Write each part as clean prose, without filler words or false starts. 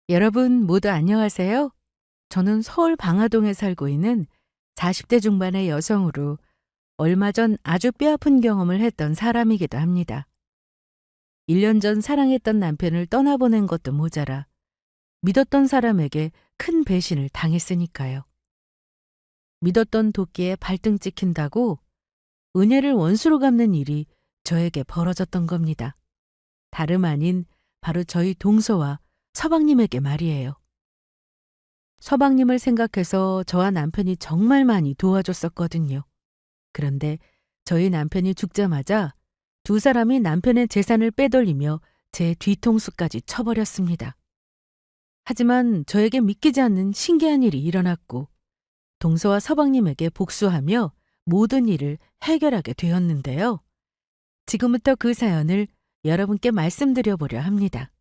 여러분 모두 안녕하세요. 저는 서울 방화동에 살고 있는 40대 중반의 여성으로 얼마 전 아주 뼈아픈 경험을 했던 사람이기도 합니다. 1년 전 사랑했던 남편을 떠나보낸 것도 모자라 믿었던 사람에게 큰 배신을 당했으니까요. 믿었던 도끼에 발등 찍힌다고 은혜를 원수로 갚는 일이 저에게 벌어졌던 겁니다. 다름 아닌 바로 저희 동서와 서방님에게 말이에요. 서방님을 생각해서 저와 남편이 정말 많이 도와줬었거든요. 그런데 저희 남편이 죽자마자 두 사람이 남편의 재산을 빼돌리며 제 뒤통수까지 쳐버렸습니다. 하지만 저에게 믿기지 않는 신기한 일이 일어났고 동서와 서방님에게 복수하며 모든 일을 해결하게 되었는데요. 지금부터 그 사연을 여러분께 말씀드려보려 합니다.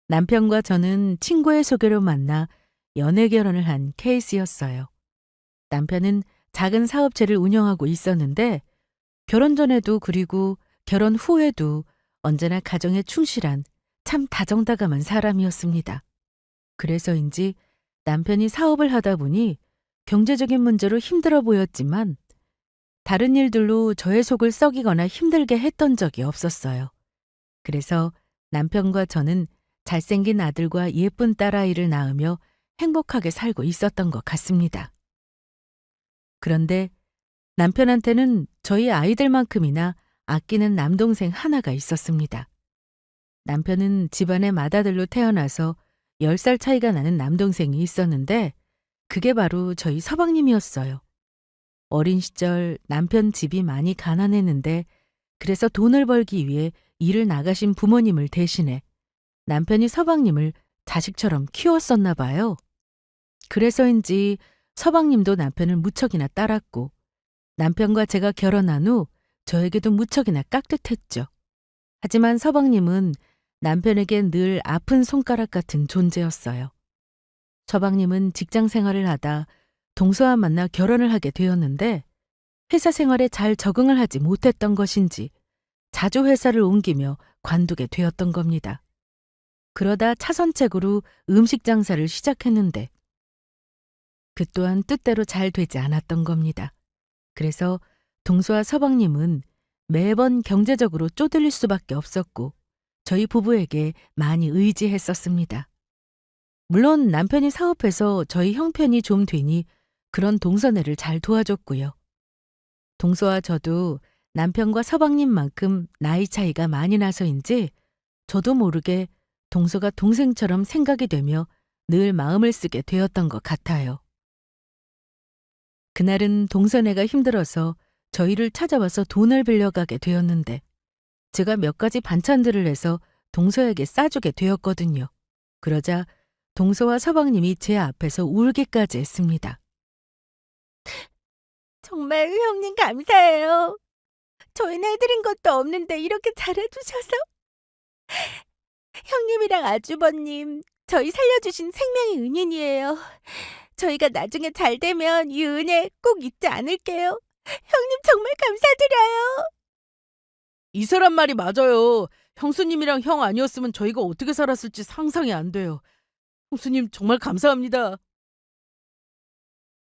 남편과 저는 친구의 소개로 만나 연애 결혼을 한 케이스였어요. 남편은 작은 사업체를 운영하고 있었는데 결혼 전에도 그리고 결혼 후에도 언제나 가정에 충실한 참 다정다감한 사람이었습니다. 그래서인지 남편이 사업을 하다 보니 경제적인 문제로 힘들어 보였지만 다른 일들로 저의 속을 썩이거나 힘들게 했던 적이 없었어요. 그래서 남편과 저는 잘생긴 아들과 예쁜 딸아이를 낳으며 행복하게 살고 있었던 것 같습니다. 그런데 남편한테는 저희 아이들만큼이나 아끼는 남동생 하나가 있었습니다. 남편은 집안의 맏아들로 태어나서 10살 차이가 나는 남동생이 있었는데 그게 바로 저희 서방님이었어요. 어린 시절 남편 집이 많이 가난했는데 그래서 돈을 벌기 위해 일을 나가신 부모님을 대신해 남편이 서방님을 자식처럼 키웠었나 봐요. 그래서인지 서방님도 남편을 무척이나 따랐고 남편과 제가 결혼한 후 저에게도 무척이나 깍듯했죠. 하지만 서방님은 남편에게 늘 아픈 손가락 같은 존재였어요. 서방님은 직장 생활을 하다 동서와 만나 결혼을 하게 되었는데 회사 생활에 잘 적응을 하지 못했던 것인지 자주 회사를 옮기며 관두게 되었던 겁니다. 그러다 차선책으로 음식 장사를 시작했는데 그 또한 뜻대로 잘 되지 않았던 겁니다. 그래서 동서와 서방님은 매번 경제적으로 쪼들릴 수밖에 없었고 저희 부부에게 많이 의지했었습니다. 물론 남편이 사업해서 저희 형편이 좀 되니 그런 동서네를 잘 도와줬고요. 동서와 저도 남편과 서방님만큼 나이 차이가 많이 나서인지 저도 모르게 동서가 동생처럼 생각이 되며 늘 마음을 쓰게 되었던 것 같아요. 그날은 동서네가 힘들어서 저희를 찾아와서 돈을 빌려가게 되었는데 제가 몇 가지 반찬들을 해서 동서에게 싸주게 되었거든요. 그러자 동서와 서방님이 제 앞에서 울기까지 했습니다. 정말 형님 감사해요. 저희는 해드린 것도 없는데 이렇게 잘해주셔서. 형님이랑 아주버님, 저희 살려주신 생명의 은인이에요. 저희가 나중에 잘 되면 이 은혜 꼭 잊지 않을게요. 형님 정말 감사드려요. 이 사람 말이 맞아요. 형수님이랑 형 아니었으면 저희가 어떻게 살았을지 상상이 안 돼요. 형수님 정말 감사합니다.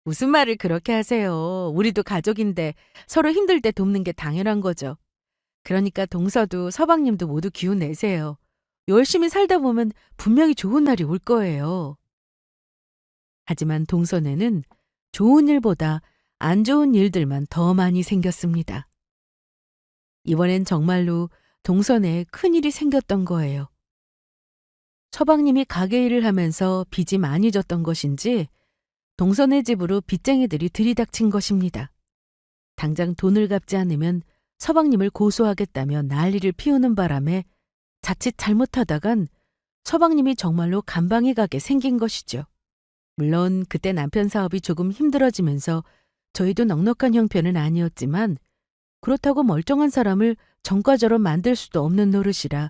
무슨 말을 그렇게 하세요. 우리도 가족인데 서로 힘들 때 돕는 게 당연한 거죠. 그러니까 동서도 서방님도 모두 기운 내세요. 열심히 살다 보면 분명히 좋은 날이 올 거예요. 하지만 동서네는 좋은 일보다 안 좋은 일들만 더 많이 생겼습니다. 이번엔 정말로 동서네에 큰일이 생겼던 거예요. 서방님이 가게 일을 하면서 빚이 많이 졌던 것인지 동서네 집으로 빚쟁이들이 들이닥친 것입니다. 당장 돈을 갚지 않으면 서방님을 고소하겠다며 난리를 피우는 바람에 자칫 잘못하다간 서방님이 정말로 간방이 가게 생긴 것이죠. 물론 그때 남편 사업이 조금 힘들어지면서 저희도 넉넉한 형편은 아니었지만 그렇다고 멀쩡한 사람을 전과자로 만들 수도 없는 노릇이라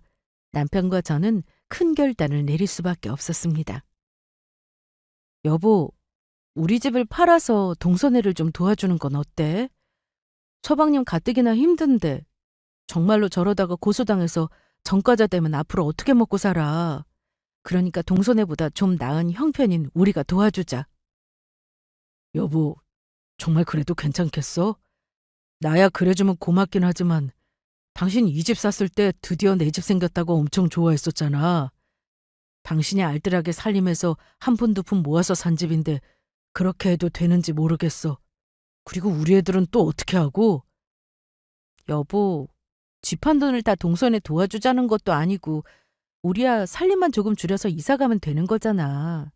남편과 저는 큰 결단을 내릴 수밖에 없었습니다. 여보, 우리 집을 팔아서 동서네를 좀 도와주는 건 어때? 서방님 가뜩이나 힘든데 정말로 저러다가 고소당해서 전과자 되면 앞으로 어떻게 먹고 살아? 그러니까 동선애보다 좀 나은 형편인 우리가 도와주자. 여보, 정말 그래도 괜찮겠어? 나야 그래주면 고맙긴 하지만 당신 이 집 샀을 때 드디어 내 집 생겼다고 엄청 좋아했었잖아. 당신이 알뜰하게 살림해서 한 푼 두 푼 모아서 산 집인데 그렇게 해도 되는지 모르겠어. 그리고 우리 애들은 또 어떻게 하고? 여보, 집 한 돈을 다 동선애 도와주자는 것도 아니고 우리야 살림만 조금 줄여서 이사 가면 되는 거잖아.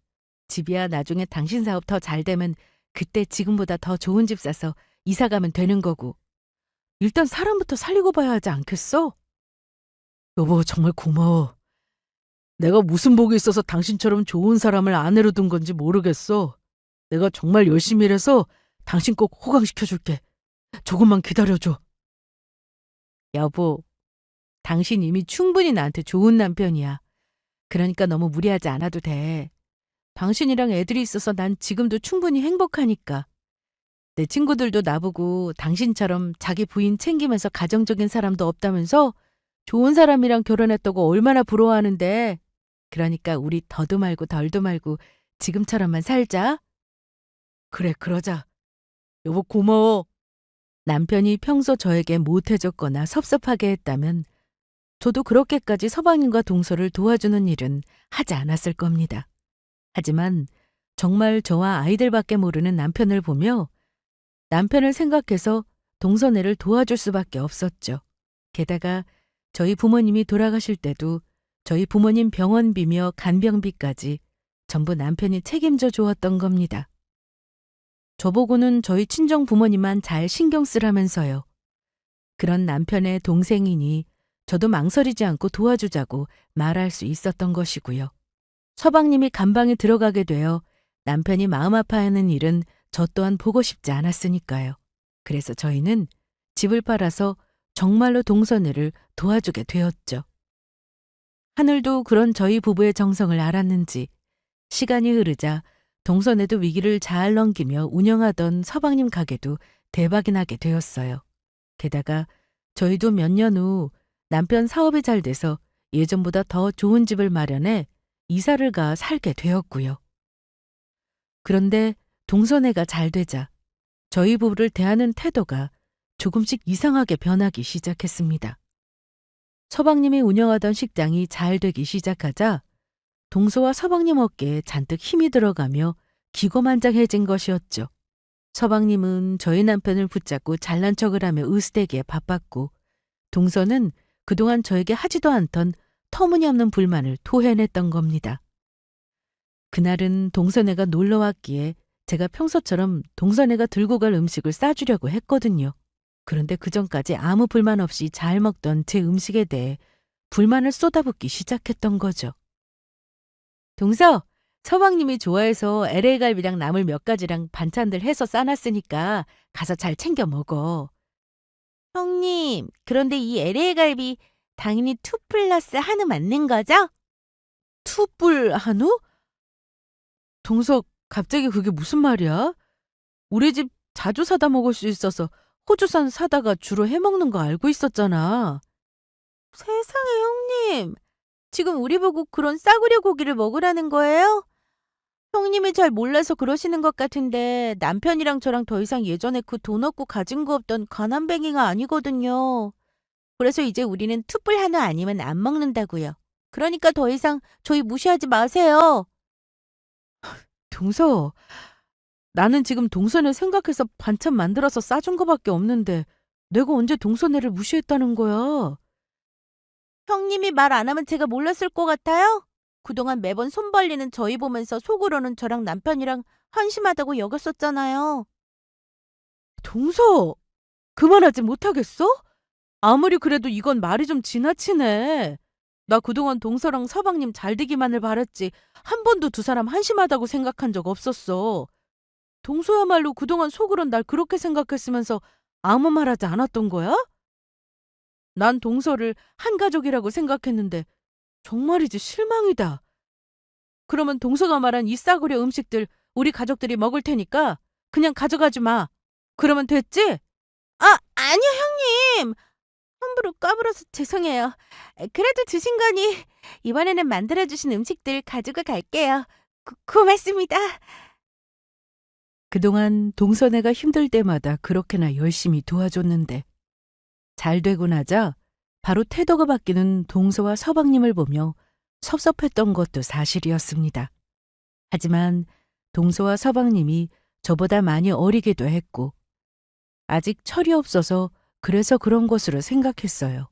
집이야 나중에 당신 사업 더 잘 되면 그때 지금보다 더 좋은 집 사서 이사 가면 되는 거고. 일단 사람부터 살리고 봐야 하지 않겠어? 여보, 정말 고마워. 내가 무슨 복이 있어서 당신처럼 좋은 사람을 아내로 둔 건지 모르겠어. 내가 정말 열심히 일해서 당신 꼭 호강시켜줄게. 조금만 기다려줘. 여보, 당신 이미 충분히 나한테 좋은 남편이야. 그러니까 너무 무리하지 않아도 돼. 당신이랑 애들이 있어서 난 지금도 충분히 행복하니까. 내 친구들도 나보고 당신처럼 자기 부인 챙기면서 가정적인 사람도 없다면서 좋은 사람이랑 결혼했다고 얼마나 부러워하는데. 그러니까 우리 더도 말고 덜도 말고 지금처럼만 살자. 그래, 그러자. 여보, 고마워. 남편이 평소 저에게 못해줬거나 섭섭하게 했다면 저도 그렇게까지 서방님과 동서를 도와주는 일은 하지 않았을 겁니다. 하지만 정말 저와 아이들밖에 모르는 남편을 보며 남편을 생각해서 동서네를 도와줄 수밖에 없었죠. 게다가 저희 부모님이 돌아가실 때도 저희 부모님 병원비며 간병비까지 전부 남편이 책임져 주었던 겁니다. 저보고는 저희 친정 부모님만 잘 신경 쓰라면서요. 그런 남편의 동생이니 저도 망설이지 않고 도와주자고 말할 수 있었던 것이고요. 서방님이 감방에 들어가게 되어 남편이 마음 아파하는 일은 저 또한 보고 싶지 않았으니까요. 그래서 저희는 집을 팔아서 정말로 동서네를 도와주게 되었죠. 하늘도 그런 저희 부부의 정성을 알았는지 시간이 흐르자 동서네도 위기를 잘 넘기며 운영하던 서방님 가게도 대박이 나게 되었어요. 게다가 저희도 몇 년 후 남편 사업이 잘 돼서 예전보다 더 좋은 집을 마련해 이사를 가 살게 되었고요. 그런데 동서네가 잘 되자 저희 부부를 대하는 태도가 조금씩 이상하게 변하기 시작했습니다. 서방님이 운영하던 식당이 잘 되기 시작하자 동서와 서방님 어깨에 잔뜩 힘이 들어가며 기고만장해진 것이었죠. 서방님은 저희 남편을 붙잡고 잘난 척을 하며 으스대기에 바빴고 동서는 그동안 저에게 하지도 않던 터무니없는 불만을 토해냈던 겁니다. 그날은 동서네가 놀러 왔기에 제가 평소처럼 동서네가 들고 갈 음식을 싸주려고 했거든요. 그런데 그전까지 아무 불만 없이 잘 먹던 제 음식에 대해 불만을 쏟아붓기 시작했던 거죠. 동서, 서방님이 좋아해서 LA 갈비랑 나물 몇 가지랑 반찬들 해서 싸놨으니까 가서 잘 챙겨 먹어. 형님, 그런데 이 LA 갈비 당연히 2+1 맞는 거죠? 투불 한우? 동석, 갑자기 그게 무슨 말이야? 우리 집 자주 사다 먹을 수 있어서 호주산 사다가 주로 해먹는 거 알고 있었잖아. 세상에 형님, 지금 우리 보고 그런 싸구려 고기를 먹으라는 거예요? 형님이 잘 몰라서 그러시는 것 같은데 남편이랑 저랑 더 이상 예전에 그 돈 없고 가진 거 없던 가난뱅이가 아니거든요. 그래서 이제 우리는 투불 한우 아니면 안 먹는다고요. 그러니까 더 이상 저희 무시하지 마세요. 동서, 나는 지금 동선을 생각해서 반찬 만들어서 싸준 거밖에 없는데 내가 언제 동선애를 무시했다는 거야? 형님이 말 안 하면 제가 몰랐을 것 같아요? 그동안 매번 손 벌리는 저희 보면서 속으로는 저랑 남편이랑 한심하다고 여겼었잖아요. 동서, 그만하지 못하겠어? 아무리 그래도 이건 말이 좀 지나치네. 나 그동안 동서랑 서방님 잘 되기만을 바랬지 한 번도 두 사람 한심하다고 생각한 적 없었어. 동서야말로 그동안 속으론 날 그렇게 생각했으면서 아무 말 하지 않았던 거야? 난 동서를 한 가족이라고 생각했는데 정말이지 실망이다. 그러면 동서가 말한 이 싸구려 음식들 우리 가족들이 먹을 테니까 그냥 가져가지 마. 그러면 됐지? 아니요, 형님. 함부로 까불어서 죄송해요. 그래도 주신 거니 이번에는 만들어주신 음식들 가지고 갈게요. 고맙습니다. 그동안 동선애가 힘들 때마다 그렇게나 열심히 도와줬는데 잘 되고 나자 바로 태도가 바뀌는 동서와 서방님을 보며 섭섭했던 것도 사실이었습니다. 하지만 동서와 서방님이 저보다 많이 어리기도 했고 아직 철이 없어서 그래서 그런 것으로 생각했어요.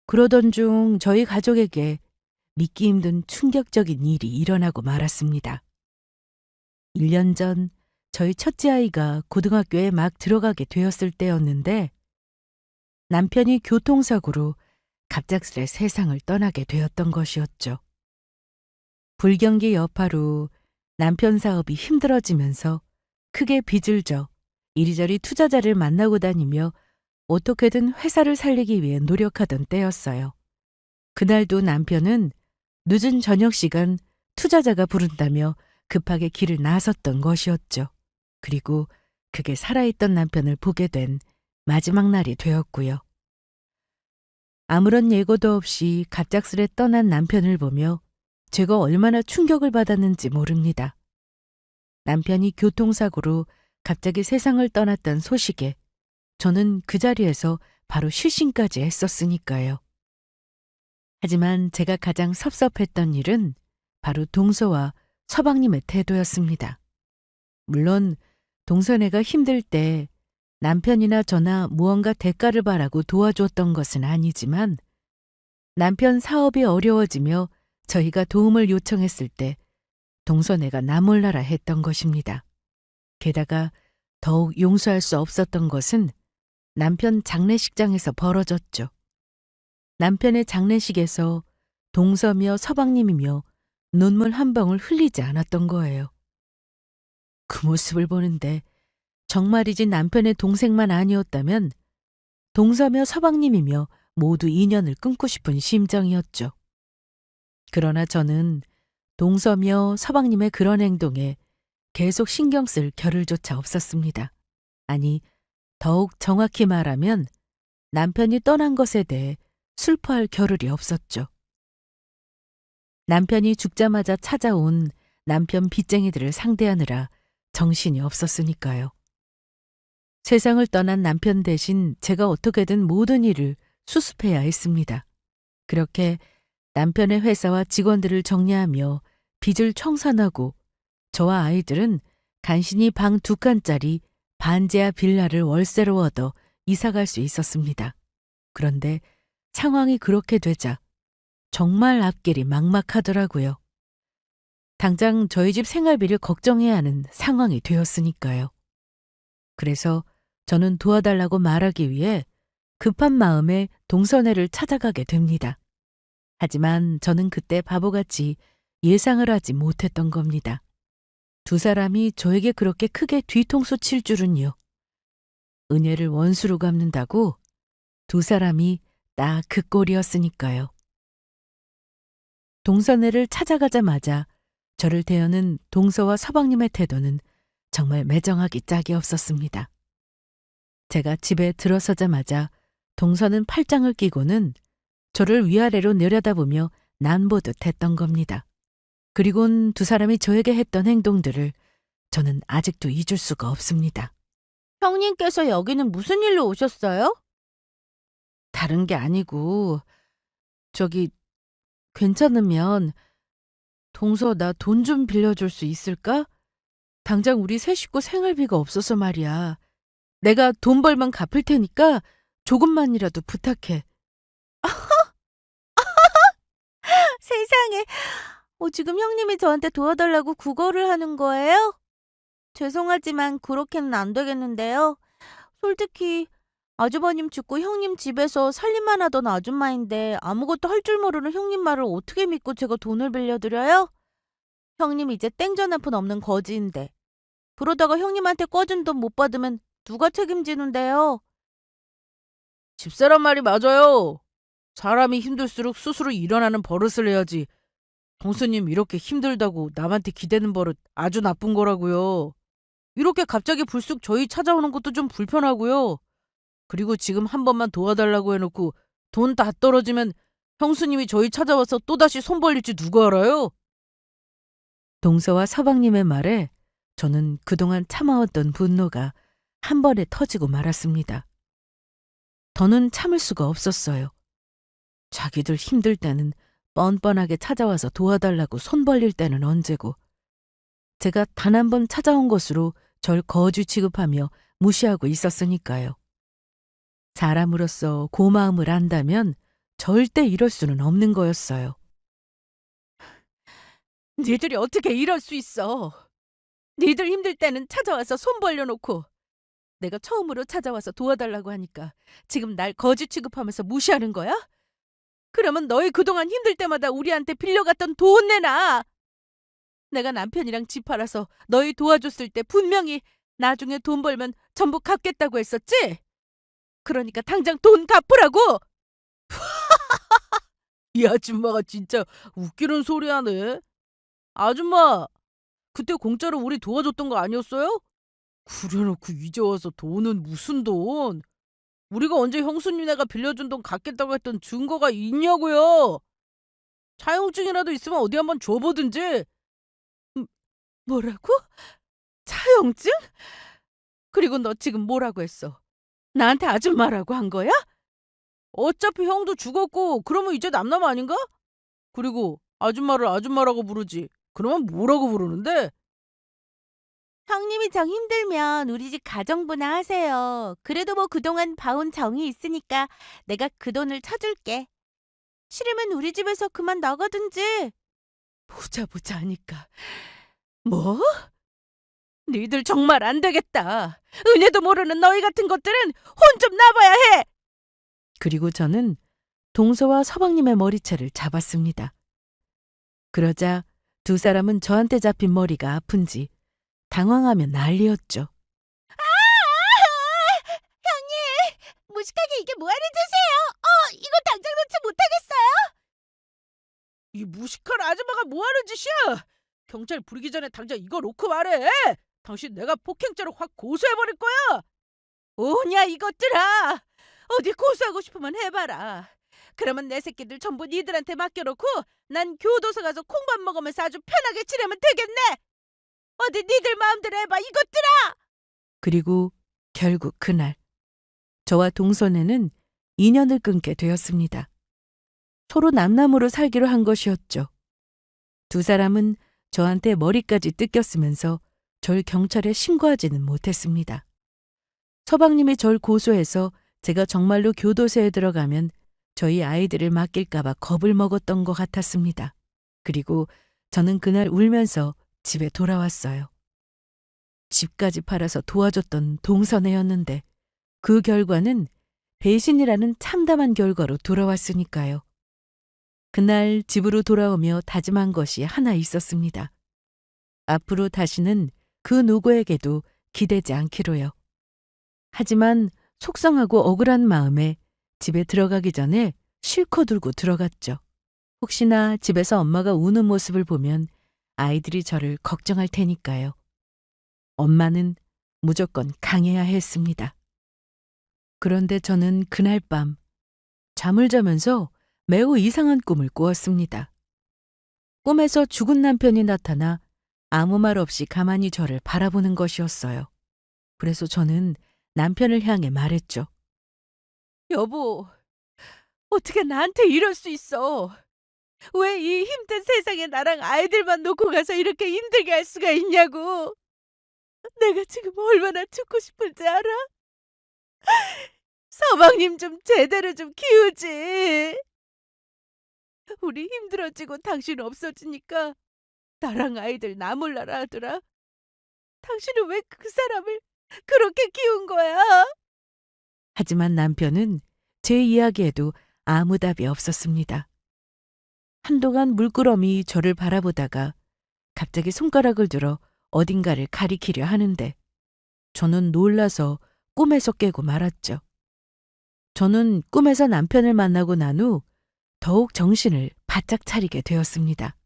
그러던 중 저희 가족에게 믿기 힘든 충격적인 일이 일어나고 말았습니다. 1년 전 저희 첫째 아이가 고등학교에 막 들어가게 되었을 때였는데 남편이 교통사고로 갑작스레 세상을 떠나게 되었던 것이었죠. 불경기 여파로 남편 사업이 힘들어지면서 크게 빚을 져 이리저리 투자자를 만나고 다니며 어떻게든 회사를 살리기 위해 노력하던 때였어요. 그날도 남편은 늦은 저녁 시간 투자자가 부른다며 급하게 길을 나섰던 것이었죠. 그리고 그게 살아있던 남편을 보게 된 마지막 날이 되었고요. 아무런 예고도 없이 갑작스레 떠난 남편을 보며 제가 얼마나 충격을 받았는지 모릅니다. 남편이 교통사고로 갑자기 세상을 떠났던 소식에 저는 그 자리에서 바로 실신까지 했었으니까요. 하지만 제가 가장 섭섭했던 일은 바로 동서와 서방님의 태도였습니다. 물론 동선애가 힘들 때 남편이나 저나 무언가 대가를 바라고 도와주었던 것은 아니지만 남편 사업이 어려워지며 저희가 도움을 요청했을 때 동선애가 나 몰라라 했던 것입니다. 게다가 더욱 용서할 수 없었던 것은 남편 장례식장에서 벌어졌죠. 남편의 장례식에서 동서며 서방님이며 눈물 한 방울 흘리지 않았던 거예요. 그 모습을 보는데 정말이지 남편의 동생만 아니었다면 동서며 서방님이며 모두 인연을 끊고 싶은 심정이었죠. 그러나 저는 동서며 서방님의 그런 행동에 계속 신경 쓸 겨를조차 없었습니다. 아니, 더욱 정확히 말하면 남편이 떠난 것에 대해 슬퍼할 겨를이 없었죠. 남편이 죽자마자 찾아온 남편 빚쟁이들을 상대하느라 정신이 없었으니까요. 세상을 떠난 남편 대신 제가 어떻게든 모든 일을 수습해야 했습니다. 그렇게 남편의 회사와 직원들을 정리하며 빚을 청산하고 저와 아이들은 간신히 방 2칸짜리 반지하 빌라를 월세로 얻어 이사갈 수 있었습니다. 그런데 상황이 그렇게 되자 정말 앞길이 막막하더라고요. 당장 저희 집 생활비를 걱정해야 하는 상황이 되었으니까요. 그래서 저는 도와달라고 말하기 위해 급한 마음에 동선애를 찾아가게 됩니다. 하지만 저는 그때 바보같이 예상을 하지 못했던 겁니다. 두 사람이 저에게 그렇게 크게 뒤통수 칠 줄은요. 은혜를 원수로 갚는다고 두 사람이 딱 그 꼴이었으니까요. 동선애를 찾아가자마자 저를 대하는 동서와 서방님의 태도는 정말 매정하기 짝이 없었습니다. 제가 집에 들어서자마자 동서는 팔짱을 끼고는 저를 위아래로 내려다보며 난보듯 했던 겁니다. 그리곤 두 사람이 저에게 했던 행동들을 저는 아직도 잊을 수가 없습니다. 형님께서 여기는 무슨 일로 오셨어요? 다른 게 아니고 저기 괜찮으면 동서 나 돈 좀 빌려줄 수 있을까? 당장 우리 세 식구 생활비가 없어서 말이야. 내가 돈 벌면 갚을 테니까 조금만이라도 부탁해. 세상에. 지금 형님이 저한테 도와달라고 구걸을 하는 거예요? 죄송하지만 그렇게는 안 되겠는데요. 솔직히 아주버님 죽고 형님 집에서 살림만 하던 아줌마인데 아무것도 할 줄 모르는 형님 말을 어떻게 믿고 제가 돈을 빌려드려요? 형님 이제 땡전 한 푼 없는 거지인데. 그러다가 형님한테 꿔준 돈 못 받으면 누가 책임지는데요? 집사람 말이 맞아요. 사람이 힘들수록 스스로 일어나는 버릇을 해야지. 형수님 이렇게 힘들다고 남한테 기대는 버릇 아주 나쁜 거라고요. 이렇게 갑자기 불쑥 저희 찾아오는 것도 좀 불편하고요. 그리고 지금 한 번만 도와달라고 해놓고 돈 다 떨어지면 형수님이 저희 찾아와서 또다시 손 벌릴지 누가 알아요? 동서와 서방님의 말에 저는 그동안 참아왔던 분노가 한 번에 터지고 말았습니다. 더는 참을 수가 없었어요. 자기들 힘들 때는 뻔뻔하게 찾아와서 도와달라고 손 벌릴 때는 언제고, 제가 단 한 번 찾아온 것으로 절 거지 취급하며 무시하고 있었으니까요. 사람으로서 고마움을 안다면 절대 이럴 수는 없는 거였어요. 니들이 어떻게 이럴 수 있어? 니들 힘들 때는 찾아와서 손 벌려놓고 내가 처음으로 찾아와서 도와달라고 하니까 지금 날 거지 취급하면서 무시하는 거야? 그러면 너희 그동안 힘들 때마다 우리한테 빌려갔던 돈 내놔. 내가 남편이랑 집 팔아서 너희 도와줬을 때 분명히 나중에 돈 벌면 전부 갚겠다고 했었지? 그러니까 당장 돈 갚으라고! 이 아줌마가 진짜 웃기는 소리 하네. 아줌마, 그때 공짜로 우리 도와줬던 거 아니었어요? 그래놓고 이제 와서 돈은 무슨 돈? 우리가 언제 형수님네가 빌려준 돈 갚겠다고 했던 증거가 있냐고요? 차용증이라도 있으면 어디 한번 줘보든지. 뭐라고? 차용증? 그리고 너 지금 뭐라고 했어? 나한테 아줌마라고 한 거야? 어차피 형도 죽었고 그러면 이제 남남 아닌가? 그리고 아줌마를 아줌마라고 부르지. 그러면 뭐라고 부르는데? 형님이 정 힘들면 우리 집 가정부나 하세요. 그래도 뭐 그동안 봐온 정이 있으니까 내가 그 돈을 쳐줄게. 싫으면 우리 집에서 그만 나가든지. 보자 보자 하니까. 뭐? 니들 정말 안 되겠다. 은혜도 모르는 너희 같은 것들은 혼 좀 나봐야 해. 그리고 저는 동서와 서방님의 머리채를 잡았습니다. 그러자 두 사람은 저한테 잡힌 머리가 아픈지 당황하며 난리였죠. 무식하게 이게 뭐하는 짓이에요? 이거 당장 놓지 못하겠어요? 이 무식한 아줌마가 뭐하는 짓이야? 경찰 부르기 전에 당장 이거 놓고 말해. 당신 내가 폭행죄로 확 고소해버릴 거야. 오냐 이것들아. 어디 고소하고 싶으면 해봐라. 그러면 내 새끼들 전부 니들한테 맡겨놓고 난 교도소 가서 콩밥 먹으면서 아주 편하게 지내면 되겠네. 어디 니들 마음대로 해봐 이것들아. 그리고 결국 그날 저와 동선에는 인연을 끊게 되었습니다. 서로 남남으로 살기로 한 것이었죠. 두 사람은 저한테 머리까지 뜯겼으면서 절 경찰에 신고하지는 못했습니다. 서방님이 절 고소해서 제가 정말로 교도소에 들어가면 저희 아이들을 맡길까봐 겁을 먹었던 것 같았습니다. 그리고 저는 그날 울면서 집에 돌아왔어요. 집까지 팔아서 도와줬던 동선애였는데 그 결과는 배신이라는 참담한 결과로 돌아왔으니까요. 그날 집으로 돌아오며 다짐한 것이 하나 있었습니다. 앞으로 다시는 그 누구에게도 기대지 않기로요. 하지만 속상하고 억울한 마음에 집에 들어가기 전에 실컷 울고 들어갔죠. 혹시나 집에서 엄마가 우는 모습을 보면 아이들이 저를 걱정할 테니까요. 엄마는 무조건 강해야 했습니다. 그런데 저는 그날 밤 잠을 자면서 매우 이상한 꿈을 꾸었습니다. 꿈에서 죽은 남편이 나타나 아무 말 없이 가만히 저를 바라보는 것이었어요. 그래서 저는 남편을 향해 말했죠. 여보, 어떻게 나한테 이럴 수 있어? 왜 이 힘든 세상에 나랑 아이들만 놓고 가서 이렇게 힘들게 할 수가 있냐고. 내가 지금 얼마나 죽고 싶은지 알아? 서방님 좀 제대로 좀 키우지. 우리 힘들어지고 당신 없어지니까 나랑 아이들 나몰라라 하더라. 당신은 왜 그 사람을 그렇게 키운 거야? 하지만 남편은 제 이야기에도 아무 답이 없었습니다. 한동안 물끄러미 저를 바라보다가 갑자기 손가락을 들어 어딘가를 가리키려 하는데 저는 놀라서 꿈에서 깨고 말았죠. 저는 꿈에서 남편을 만나고 난 후 더욱 정신을 바짝 차리게 되었습니다.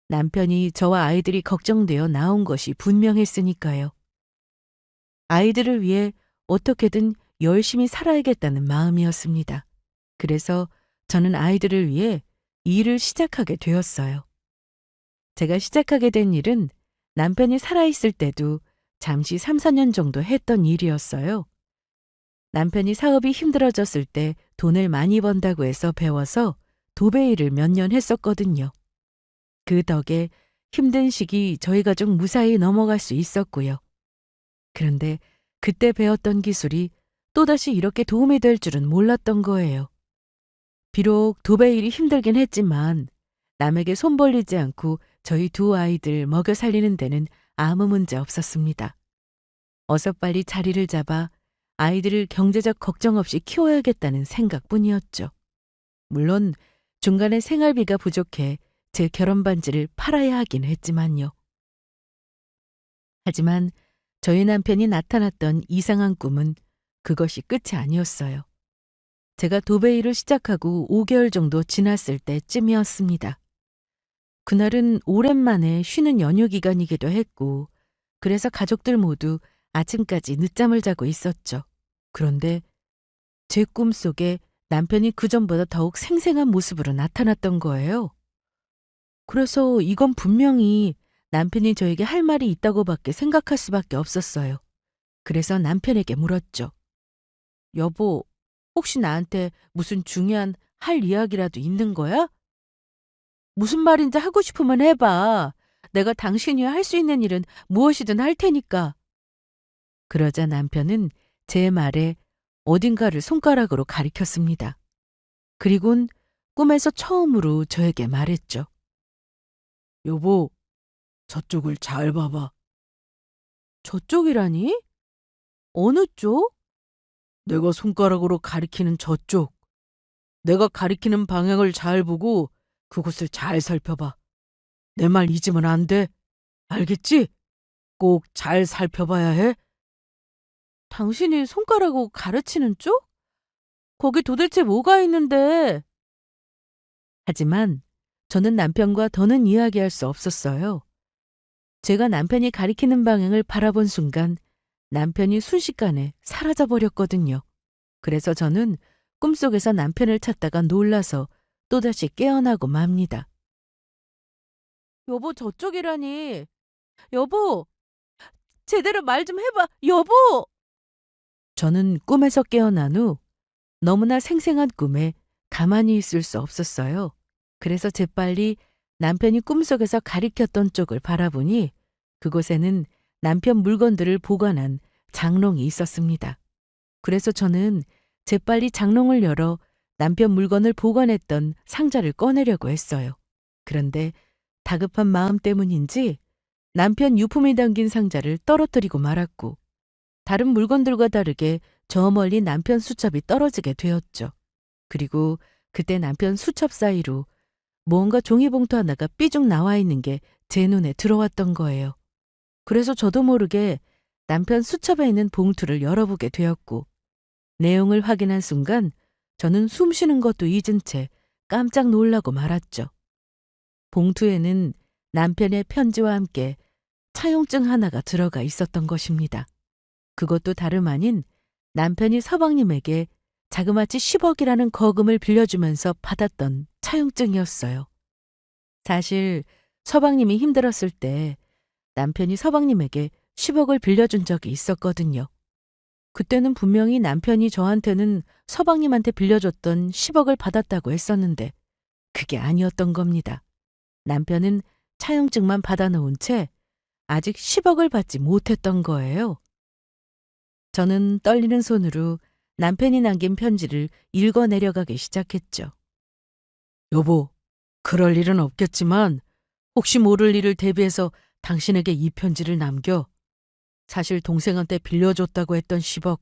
남편이 저와 아이들이 걱정되어 나온 것이 분명했으니까요. 아이들을 위해 어떻게든 열심히 살아야겠다는 마음이었습니다. 그래서 저는 아이들을 위해 일을 시작하게 되었어요. 제가 시작하게 된 일은 남편이 살아있을 때도 잠시 3, 4년 정도 했던 일이었어요. 남편이 사업이 힘들어졌을 때 돈을 많이 번다고 해서 배워서 도배 일을 몇 년 했었거든요. 그 덕에 힘든 시기 저희 가족 무사히 넘어갈 수 있었고요. 그런데 그때 배웠던 기술이 또다시 이렇게 도움이 될 줄은 몰랐던 거예요. 비록 도배 일이 힘들긴 했지만 남에게 손 벌리지 않고 저희 두 아이들 먹여 살리는 데는 아무 문제 없었습니다. 어서 빨리 자리를 잡아 아이들을 경제적 걱정 없이 키워야겠다는 생각뿐이었죠. 물론 중간에 생활비가 부족해 제 결혼 반지를 팔아야 하긴 했지만요. 하지만 저희 남편이 나타났던 이상한 꿈은 그것이 끝이 아니었어요. 제가 도배 일을 시작하고 5개월 정도 지났을 때쯤이었습니다. 그날은 오랜만에 쉬는 연휴 기간이기도 했고 그래서 가족들 모두 아침까지 늦잠을 자고 있었죠. 그런데 제 꿈속에 남편이 그전보다 더욱 생생한 모습으로 나타났던 거예요. 그래서 이건 분명히 남편이 저에게 할 말이 있다고밖에 생각할 수밖에 없었어요. 그래서 남편에게 물었죠. 여보, 혹시 나한테 무슨 중요한 할 이야기라도 있는 거야? 무슨 말인지 하고 싶으면 해봐. 내가 당신이 할 수 있는 일은 무엇이든 할 테니까. 그러자 남편은 제 말에 어딘가를 손가락으로 가리켰습니다. 그리곤 꿈에서 처음으로 저에게 말했죠. 여보, 저쪽을 잘 봐봐. 저쪽이라니? 어느 쪽? 내가 손가락으로 가리키는 저쪽. 내가 가리키는 방향을 잘 보고 그곳을 잘 살펴봐. 내 말 잊으면 안 돼. 알겠지? 꼭 잘 살펴봐야 해. 당신이 손가락으로 가르치는 쪽? 거기 도대체 뭐가 있는데? 하지만 저는 남편과 더는 이야기할 수 없었어요. 제가 남편이 가리키는 방향을 바라본 순간 남편이 순식간에 사라져버렸거든요. 그래서 저는 꿈속에서 남편을 찾다가 놀라서 또다시 깨어나고 맙니다. 여보, 저쪽이라니. 여보, 제대로 말 좀 해봐. 여보! 저는 꿈에서 깨어난 후 너무나 생생한 꿈에 가만히 있을 수 없었어요. 그래서 재빨리 남편이 꿈속에서 가리켰던 쪽을 바라보니 그곳에는 남편 물건들을 보관한 장롱이 있었습니다. 그래서 저는 재빨리 장롱을 열어 남편 물건을 보관했던 상자를 꺼내려고 했어요. 그런데 다급한 마음 때문인지 남편 유품이 담긴 상자를 떨어뜨리고 말았고 다른 물건들과 다르게 저 멀리 남편 수첩이 떨어지게 되었죠. 그리고 그때 남편 수첩 사이로 뭔가 종이봉투 하나가 삐죽 나와 있는 게 제 눈에 들어왔던 거예요. 그래서 저도 모르게 남편 수첩에 있는 봉투를 열어보게 되었고 내용을 확인한 순간 저는 숨 쉬는 것도 잊은 채 깜짝 놀라고 말았죠. 봉투에는 남편의 편지와 함께 차용증 하나가 들어가 있었던 것입니다. 그것도 다름 아닌 남편이 서방님에게 자그마치 10억이라는 거금을 빌려주면서 받았던 차용증이었어요. 사실 서방님이 힘들었을 때 남편이 서방님에게 10억을 빌려준 적이 있었거든요. 그때는 분명히 남편이 저한테는 서방님한테 빌려줬던 10억을 받았다고 했었는데 그게 아니었던 겁니다. 남편은 차용증만 받아놓은 채 아직 10억을 받지 못했던 거예요. 저는 떨리는 손으로 남편이 남긴 편지를 읽어 내려가기 시작했죠. 여보, 그럴 일은 없겠지만 혹시 모를 일을 대비해서 당신에게 이 편지를 남겨. 사실 동생한테 빌려줬다고 했던 10억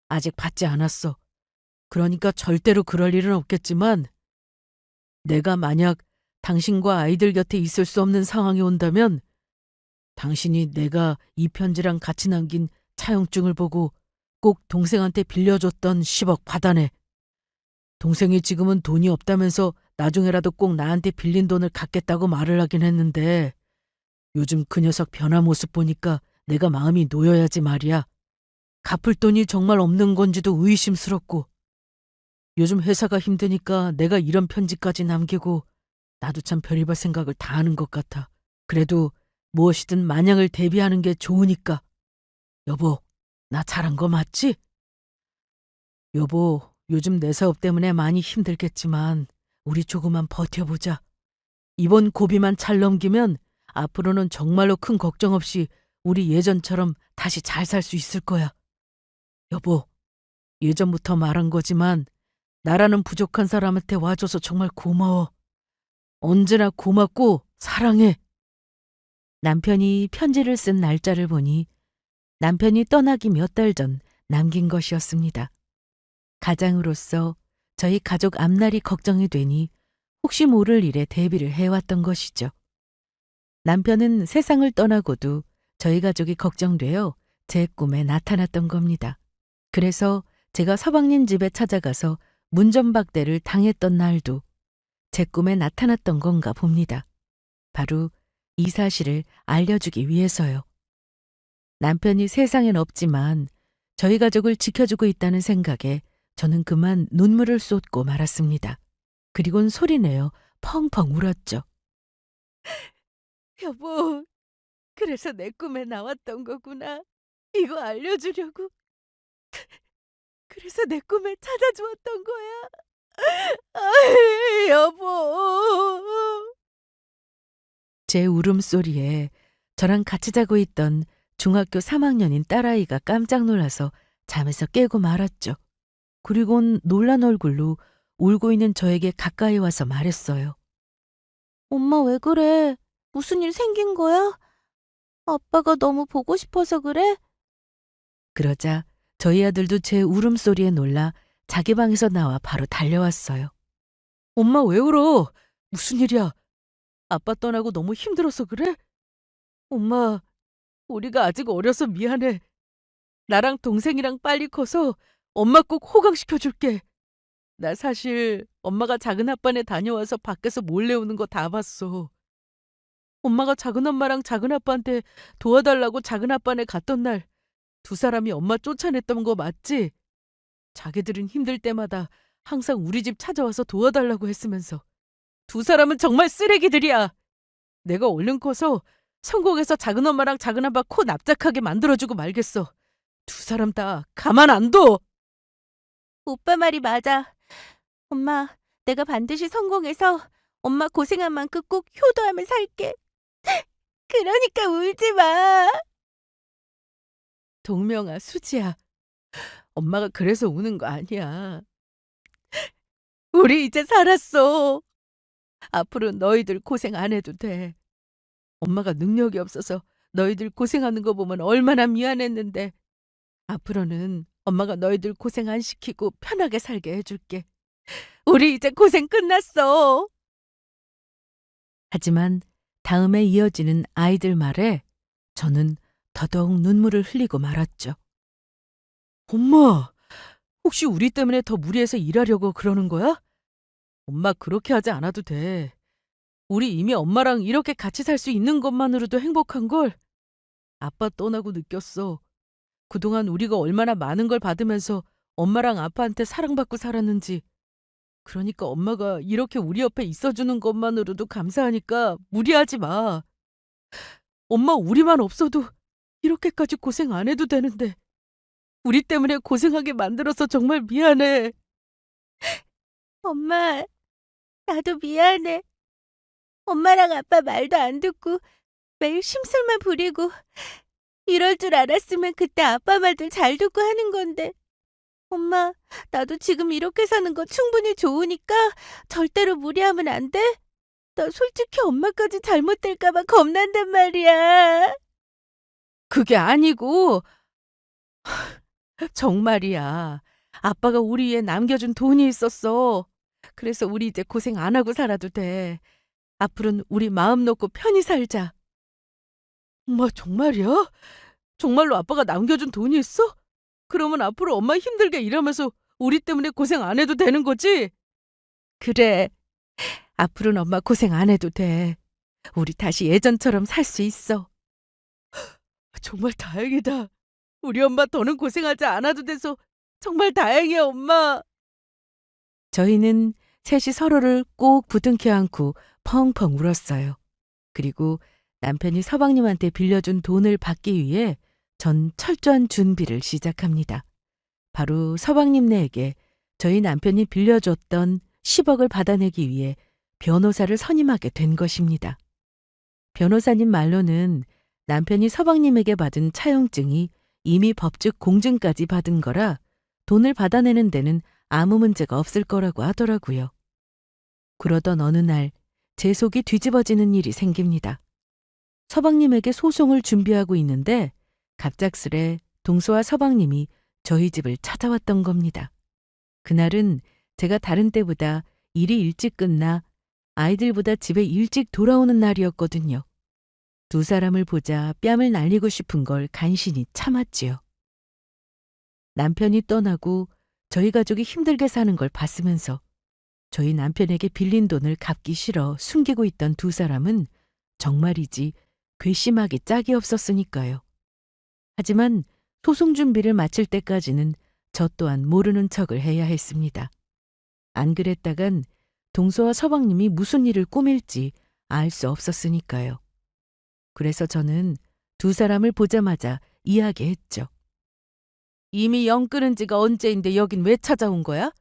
아직 받지 않았어. 그러니까 절대로 그럴 일은 없겠지만 내가 만약 당신과 아이들 곁에 있을 수 없는 상황이 온다면 당신이 내가 이 편지랑 같이 남긴 차용증을 보고 꼭 동생한테 빌려줬던 10억 받아내. 동생이 지금은 돈이 없다면서 나중에라도 꼭 나한테 빌린 돈을 갚겠다고 말을 하긴 했는데 요즘 그 녀석 변화 모습 보니까 내가 마음이 놓여야지 말이야. 갚을 돈이 정말 없는 건지도 의심스럽고 요즘 회사가 힘드니까 내가 이런 편지까지 남기고 나도 참 별의별 생각을 다 하는 것 같아. 그래도 무엇이든 만약을 대비하는 게 좋으니까. 여보, 나 잘한 거 맞지? 여보, 요즘 내 사업 때문에 많이 힘들겠지만 우리 조금만 버텨보자. 이번 고비만 잘 넘기면 앞으로는 정말로 큰 걱정 없이 우리 예전처럼 다시 잘 살 수 있을 거야. 여보, 예전부터 말한 거지만 나라는 부족한 사람한테 와줘서 정말 고마워. 언제나 고맙고 사랑해. 남편이 편지를 쓴 날짜를 보니 남편이 떠나기 몇 달 전 남긴 것이었습니다. 가장으로서 저희 가족 앞날이 걱정이 되니 혹시 모를 일에 대비를 해왔던 것이죠. 남편은 세상을 떠나고도 저희 가족이 걱정되어 제 꿈에 나타났던 겁니다. 그래서 제가 서방님 집에 찾아가서 문전박대를 당했던 날도 제 꿈에 나타났던 건가 봅니다. 바로 이 사실을 알려주기 위해서요. 남편이 세상엔 없지만 저희 가족을 지켜주고 있다는 생각에 저는 그만 눈물을 쏟고 말았습니다. 그리곤 소리내어 펑펑 울었죠. 여보, 그래서 내 꿈에 나왔던 거구나. 이거 알려주려고. 그래서 내 꿈에 찾아주었던 거야. 여보. 제 울음소리에 저랑 같이 자고 있던 중학교 3학년인 딸아이가 깜짝 놀라서 잠에서 깨고 말았죠. 그리곤 놀란 얼굴로 울고 있는 저에게 가까이 와서 말했어요. 엄마 왜 그래? 무슨 일 생긴 거야? 아빠가 너무 보고 싶어서 그래? 그러자 저희 아들도 제 울음소리에 놀라 자기 방에서 나와 바로 달려왔어요. 엄마 왜 울어? 무슨 일이야? 아빠 떠나고 너무 힘들어서 그래? 엄마, 우리가 아직 어려서 미안해. 나랑 동생이랑 빨리 커서 엄마 꼭 호강시켜줄게. 나 사실 엄마가 작은 아빠네 다녀와서 밖에서 몰래 우는 거 다 봤어. 엄마가 작은 엄마랑 작은 아빠한테 도와달라고 작은 아빠네 갔던 날 두 사람이 엄마 쫓아냈던 거 맞지? 자기들은 힘들 때마다 항상 우리 집 찾아와서 도와달라고 했으면서 두 사람은 정말 쓰레기들이야. 내가 얼른 커서 성공해서 작은 엄마랑 작은 아빠 코 납작하게 만들어주고 말겠어. 두 사람 다 가만 안 둬. 오빠 말이 맞아. 엄마, 내가 반드시 성공해서 엄마 고생한 만큼 꼭 효도하며 살게. 그러니까 울지 마. 동명아, 수지야. 엄마가 그래서 우는 거 아니야. 우리 이제 살았어. 앞으로 너희들 고생 안 해도 돼. 엄마가 능력이 없어서 너희들 고생하는 거 보면 얼마나 미안했는데 앞으로는 엄마가 너희들 고생 안 시키고 편하게 살게 해줄게. 우리 이제 고생 끝났어. 하지만 다음에 이어지는 아이들 말에 저는 더더욱 눈물을 흘리고 말았죠. 엄마, 혹시 우리 때문에 더 무리해서 일하려고 그러는 거야? 엄마 그렇게 하지 않아도 돼. 우리 이미 엄마랑 이렇게 같이 살 수 있는 것만으로도 행복한 걸. 아빠 떠나고 느꼈어. 그동안 우리가 얼마나 많은 걸 받으면서 엄마랑 아빠한테 사랑받고 살았는지. 그러니까 엄마가 이렇게 우리 옆에 있어주는 것만으로도 감사하니까 무리하지 마. 엄마 우리만 없어도 이렇게까지 고생 안 해도 되는데 우리 때문에 고생하게 만들어서 정말 미안해. 엄마, 나도 미안해. 엄마랑 아빠 말도 안 듣고 매일 심술만 부리고 이럴 줄 알았으면 그때 아빠 말들 잘 듣고 하는 건데. 엄마, 나도 지금 이렇게 사는 거 충분히 좋으니까 절대로 무리하면 안 돼? 나 솔직히 엄마까지 잘못될까 봐 겁난단 말이야. 그게 아니고 정말이야. 아빠가 우리 위에 남겨준 돈이 있었어. 그래서 우리 이제 고생 안 하고 살아도 돼. 앞으로는 우리 마음 놓고 편히 살자. 엄마 정말이야? 정말로 아빠가 남겨준 돈이 있어? 그러면 앞으로 엄마 힘들게 일하면서 우리 때문에 고생 안 해도 되는 거지? 그래. 앞으로는 엄마 고생 안 해도 돼. 우리 다시 예전처럼 살 수 있어. 정말 다행이다. 우리 엄마 더는 고생하지 않아도 돼서 정말 다행이야, 엄마. 저희는 셋이 서로를 꼭 부둥켜 안고 펑펑 울었어요. 그리고 남편이 서방님한테 빌려준 돈을 받기 위해 전 철저한 준비를 시작합니다. 바로 서방님네에게 저희 남편이 빌려줬던 10억을 받아내기 위해 변호사를 선임하게 된 것입니다. 변호사님 말로는 남편이 서방님에게 받은 차용증이 이미 법적 공증까지 받은 거라 돈을 받아내는 데는 아무 문제가 없을 거라고 하더라고요. 그러던 어느 날 제 속이 뒤집어지는 일이 생깁니다. 서방님에게 소송을 준비하고 있는데 갑작스레 동서와 서방님이 저희 집을 찾아왔던 겁니다. 그날은 제가 다른 때보다 일이 일찍 끝나 아이들보다 집에 일찍 돌아오는 날이었거든요. 두 사람을 보자 뺨을 날리고 싶은 걸 간신히 참았지요. 남편이 떠나고 저희 가족이 힘들게 사는 걸 봤으면서 저희 남편에게 빌린 돈을 갚기 싫어 숨기고 있던 두 사람은 정말이지 괘씸하기 짝이 없었으니까요. 하지만 소송 준비를 마칠 때까지는 저 또한 모르는 척을 해야 했습니다. 안 그랬다간 동서와 서방님이 무슨 일을 꾸밀지 알 수 없었으니까요. 그래서 저는 두 사람을 보자마자 이야기했죠. 이미 영 끊은 지가 언제인데 여긴 왜 찾아온 거야?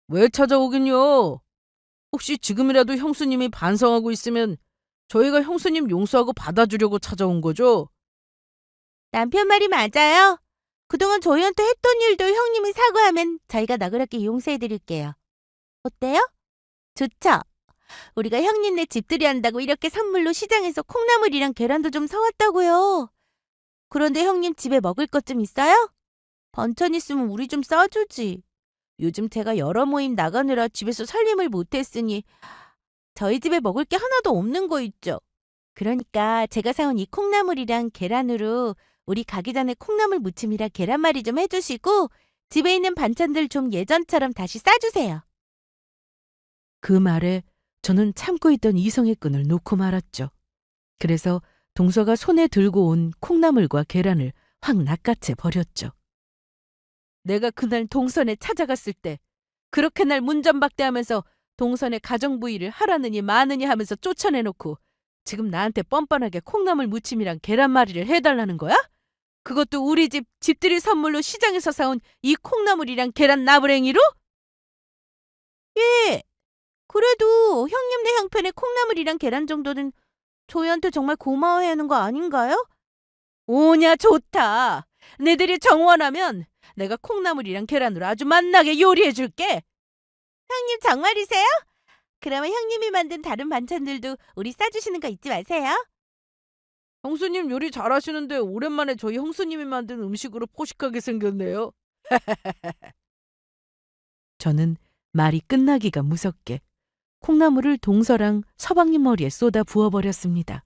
왜 찾아오긴요? 혹시 지금이라도 형수님이 반성하고 있으면 저희가 형수님 용서하고 받아주려고 찾아온 거죠? 남편 말이 맞아요. 그동안 저희한테 했던 일도 형님이 사과하면 저희가 너그럽게 용서해드릴게요. 어때요? 좋죠? 우리가 형님네 집들이 한다고 이렇게 선물로 시장에서 콩나물이랑 계란도 좀 사왔다고요. 그런데 형님 집에 먹을 것 좀 있어요? 반찬 있으면 우리 좀 싸주지. 요즘 제가 여러 모임 나가느라 집에서 살림을 못했으니 저희 집에 먹을 게 하나도 없는 거 있죠. 그러니까 제가 사온 이 콩나물이랑 계란으로 우리 가기 전에 콩나물 무침이랑 계란말이 좀 해주시고 집에 있는 반찬들 좀 예전처럼 다시 싸주세요. 그 말에 저는 참고 있던 이성의 끈을 놓고 말았죠. 그래서 동서가 손에 들고 온 콩나물과 계란을 확 낚아채 버렸죠. 내가 그날 동선에 찾아갔을 때 그렇게 날 문전박대하면서 동선의 가정부의를 하라느니 마느니 하면서 쫓아내놓고 지금 나한테 뻔뻔하게 콩나물 무침이랑 계란말이를 해달라는 거야? 그것도 우리 집 집들이 선물로 시장에서 사온 이 콩나물이랑 계란 나부랭이로? 예. 그래도 형님네 형편에 콩나물이랑 계란 정도는 저희한테 정말 고마워해야 하는 거 아닌가요? 오냐 좋다. 내들이 정원하면 내가 콩나물이랑 계란으로 아주 맛나게 요리해줄게. 형님 정말이세요? 그러면 형님이 만든 다른 반찬들도 우리 싸주시는 거 잊지 마세요. 형수님 요리 잘하시는데 오랜만에 저희 형수님이 만든 음식으로 포식하게 생겼네요. 저는 말이 끝나기가 무섭게 콩나물을 동서랑 서방님 머리에 쏟아 부어버렸습니다.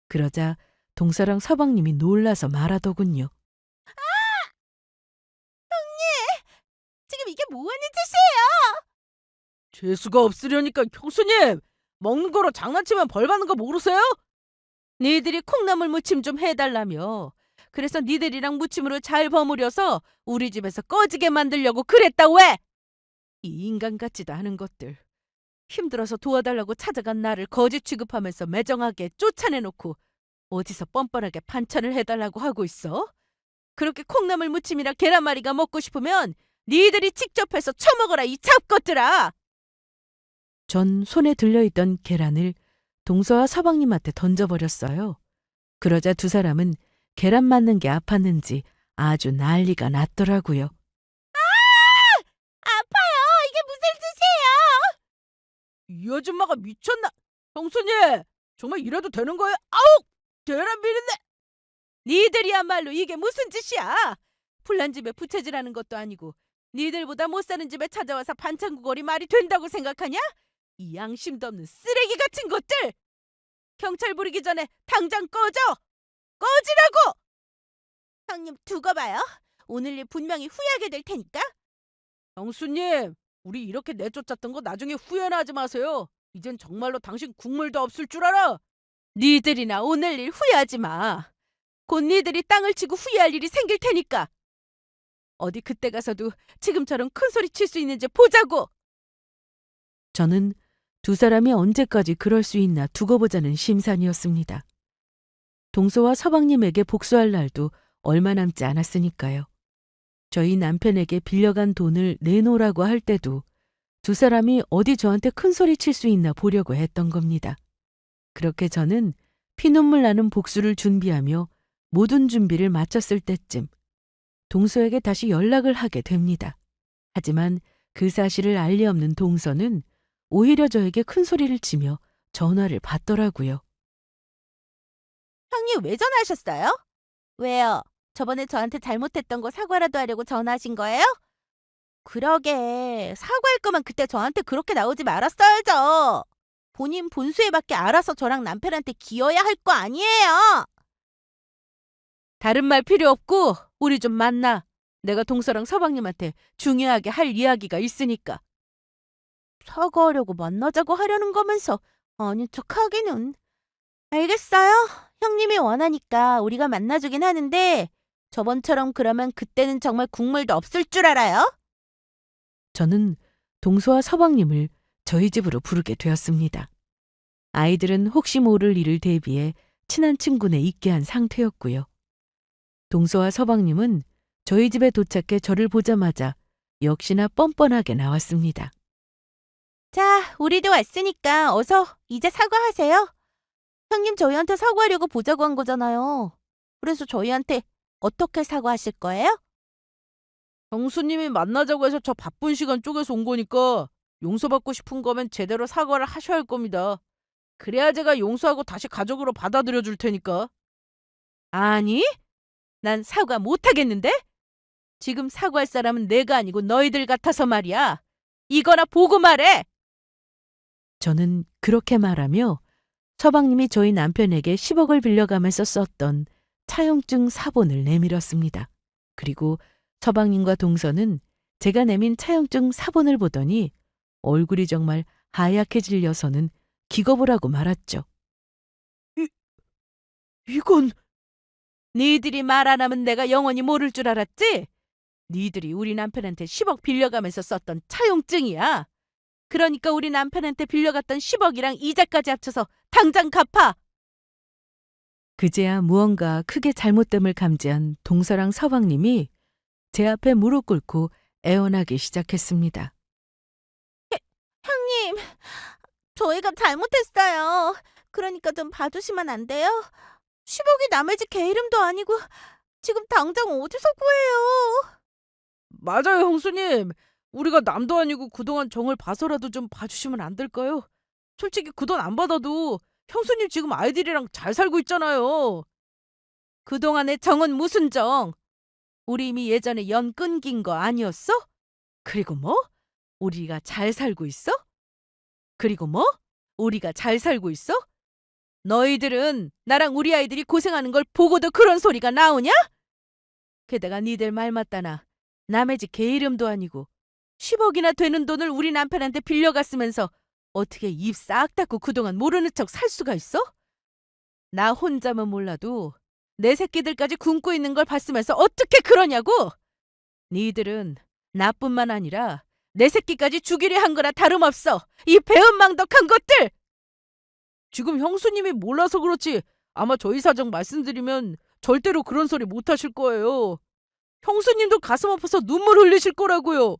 그러자 동서랑 서방님이 놀라서 말하더군요. 지금 이게 뭐 하는 짓이에요? 재수가 없으려니까 형수님! 먹는 거로 장난치면 벌 받는 거 모르세요? 니들이 콩나물 무침 좀 해달라며. 그래서 니들이랑 무침으로 잘 버무려서 우리 집에서 꺼지게 만들려고 그랬다 왜? 이 인간 같지도 않은 것들. 힘들어서 도와달라고 찾아간 나를 거지 취급하면서 매정하게 쫓아내놓고 어디서 뻔뻔하게 반찬을 해달라고 하고 있어? 그렇게 콩나물 무침이랑 계란말이가 먹고 싶으면 니들이 직접 해서 처먹어라 이 잡것들아! 전 손에 들려있던 계란을 동서와 서방님한테 던져버렸어요. 그러자 두 사람은 계란 맞는 게 아팠는지 아주 난리가 났더라고요. 아파요. 이게 무슨 짓이에요? 이 아줌마가 미쳤나? 형수님! 정말 이래도 되는 거예요? 아우! 계란 비린내! 니들이야말로 이게 무슨 짓이야? 불난 집에 부채질하는 것도 아니고 니들보다 못 사는 집에 찾아와서 반찬 구걸이 말이 된다고 생각하냐? 이 양심도 없는 쓰레기 같은 것들! 경찰 부르기 전에 당장 꺼져! 꺼지라고! 형님 두고 봐요. 오늘 일 분명히 후회하게 될 테니까. 형수님, 우리 이렇게 내쫓았던 거 나중에 후회나 하지 마세요. 이젠 정말로 당신 국물도 없을 줄 알아. 니들이나 오늘 일 후회하지 마. 곧 니들이 땅을 치고 후회할 일이 생길 테니까. 어디 그때 가서도 지금처럼 큰 소리 칠 수 있는지 보자고. 저는 두 사람이 언제까지 그럴 수 있나 두고 보자는 심산이었습니다. 동서와 서방님에게 복수할 날도 얼마 남지 않았으니까요. 저희 남편에게 빌려간 돈을 내놓으라고 할 때도 두 사람이 어디 저한테 큰 소리 칠 수 있나 보려고 했던 겁니다. 그렇게 저는 피눈물 나는 복수를 준비하며 모든 준비를 마쳤을 때쯤 동서에게 다시 연락을 하게 됩니다. 하지만 그 사실을 알 리 없는 동서는 오히려 저에게 큰 소리를 치며 전화를 받더라고요. 형님 왜 전화하셨어요? 왜요? 저번에 저한테 잘못했던 거 사과라도 하려고 전화하신 거예요? 그러게 사과할 거면 그때 저한테 그렇게 나오지 말았어야죠. 본인 본수에밖에 알아서 저랑 남편한테 기어야 할 거 아니에요. 다른 말 필요 없고 우리 좀 만나. 내가 동서랑 서방님한테 중요하게 할 이야기가 있으니까. 사과하려고 만나자고 하려는 거면서 아닌 척 하기는. 알겠어요. 형님이 원하니까 우리가 만나주긴 하는데 저번처럼 그러면 그때는 정말 국물도 없을 줄 알아요? 저는 동서와 서방님을 저희 집으로 부르게 되었습니다. 아이들은 혹시 모를 일을 대비해 친한 친구네 있게 한 상태였고요. 동서와 서방님은 저희 집에 도착해 저를 보자마자 역시나 뻔뻔하게 나왔습니다. 자, 우리도 왔으니까 어서 이제 사과하세요. 형님 저희한테 사과하려고 보자고 한 거잖아요. 그래서 저희한테 어떻게 사과하실 거예요? 형수님이 만나자고 해서 저 바쁜 시간 쪼개서 온 거니까 용서받고 싶은 거면 제대로 사과를 하셔야 할 겁니다. 그래야 제가 용서하고 다시 가족으로 받아들여 줄 테니까. 아니? 난 사과 못 하겠는데? 지금 사과할 사람은 내가 아니고 너희들 같아서 말이야. 이거나 보고 말해. 저는 그렇게 말하며 서방님이 저희 남편에게 10억을 빌려가면서 썼던 차용증 사본을 내밀었습니다. 그리고 서방님과 동서는 제가 내민 차용증 사본을 보더니 얼굴이 정말 하얗게 질려서는 기겁을 하고 말았죠. 이건 니들이 말 안 하면 내가 영원히 모를 줄 알았지? 니들이 우리 남편한테 10억 빌려가면서 썼던 차용증이야. 그러니까 우리 남편한테 빌려갔던 10억이랑 이자까지 합쳐서 당장 갚아. 그제야 무언가 크게 잘못됨을 감지한 동서랑 서방님이 제 앞에 무릎 꿇고 애원하기 시작했습니다. 형님, 저희가 잘못했어요. 그러니까 좀 봐주시면 안 돼요? 10억이 남의 집 개 이름도 아니고 지금 당장 어디서 구해요? 맞아요, 형수님. 우리가 남도 아니고 그동안 정을 봐서라도 좀 봐주시면 안 될까요? 솔직히 그 돈 안 받아도 형수님 지금 아이들이랑 잘 살고 있잖아요. 그동안의 정은 무슨 정? 우리 이미 예전에 연 끊긴 거 아니었어? 그리고 뭐? 우리가 잘 살고 있어? 그리고 뭐? 우리가 잘 살고 있어? 너희들은 나랑 우리 아이들이 고생하는 걸 보고도 그런 소리가 나오냐? 게다가 니들 말 맞다나 남의 집 개 이름도 아니고 10억이나 되는 돈을 우리 남편한테 빌려갔으면서 어떻게 입 싹 닫고 그동안 모르는 척 살 수가 있어? 나 혼자면 몰라도 내 새끼들까지 굶고 있는 걸 봤으면서 어떻게 그러냐고! 니들은 나뿐만 아니라 내 새끼까지 죽이려 한 거나 다름없어! 이 배은망덕한 것들! 지금 형수님이 몰라서 그렇지 아마 저희 사정 말씀드리면 절대로 그런 소리 못 하실 거예요. 형수님도 가슴 아파서 눈물 흘리실 거라고요.